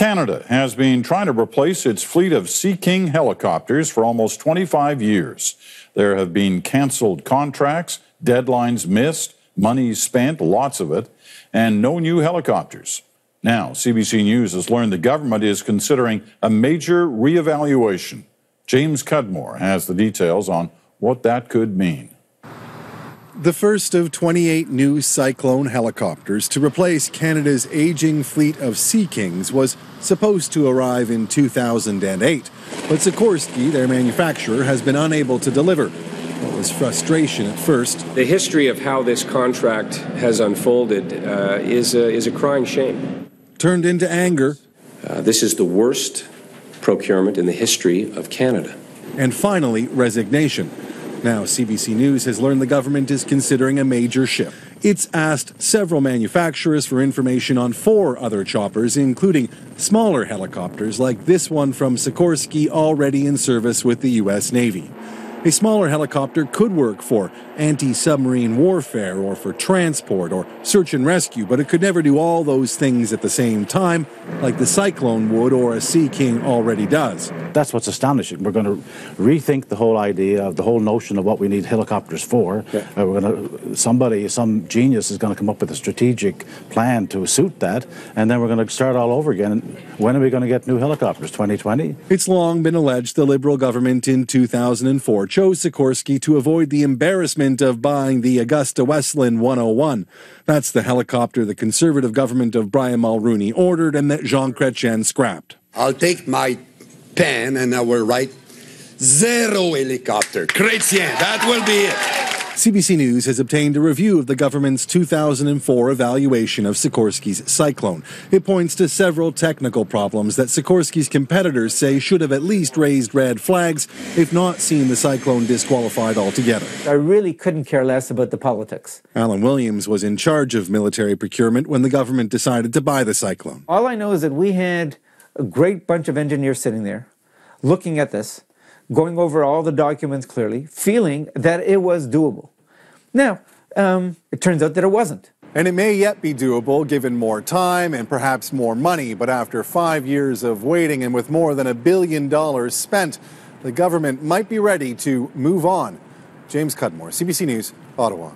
Canada has been trying to replace its fleet of Sea King helicopters for almost 25 years. There have been canceled contracts, deadlines missed, money spent, lots of it, and no new helicopters. Now, CBC News has learned the government is considering a major reevaluation. James Cudmore has the details on what that could mean. The first of 28 new Cyclone helicopters to replace Canada's aging fleet of Sea Kings was supposed to arrive in 2008. But Sikorsky, their manufacturer, has been unable to deliver. It was frustration at first. The history of how this contract has unfolded is a crying shame. Turned into anger. This is the worst procurement in the history of Canada. And finally, resignation. Now, CBC News has learned the government is considering a major shift. It's asked several manufacturers for information on 4 other choppers, including smaller helicopters like this one from Sikorsky, already in service with the U.S. Navy. A smaller helicopter could work for anti-submarine warfare or for transport or search and rescue, but it could never do all those things at the same time like the Cyclone would or a Sea King already does. That's what's astonishing. We're going to rethink the whole idea of the whole notion of what we need helicopters for. Yeah. Some genius is going to come up with a strategic plan to suit that, and then we're going to start all over again. When are we going to get new helicopters? 2020? It's long been alleged the Liberal government in 2004 chose Sikorsky to avoid the embarrassment of buying the Augusta Westland 101. That's the helicopter the Conservative government of Brian Mulroney ordered and that Jean Chrétien scrapped. I'll take my pen and I will write zero helicopter. Chrétien, that will be it. CBC News has obtained a review of the government's 2004 evaluation of Sikorsky's Cyclone. It points to several technical problems that Sikorsky's competitors say should have at least raised red flags, if not seen the Cyclone disqualified altogether. I really couldn't care less about the politics. Alan Williams was in charge of military procurement when the government decided to buy the Cyclone. All I know is that we had a great bunch of engineers sitting there, looking at this, going over all the documents clearly, feeling that it was doable. Now, it turns out that it wasn't. And it may yet be doable given more time and perhaps more money, but after 5 years of waiting and with more than $1 billion spent, the government might be ready to move on. James Cudmore, CBC News, Ottawa.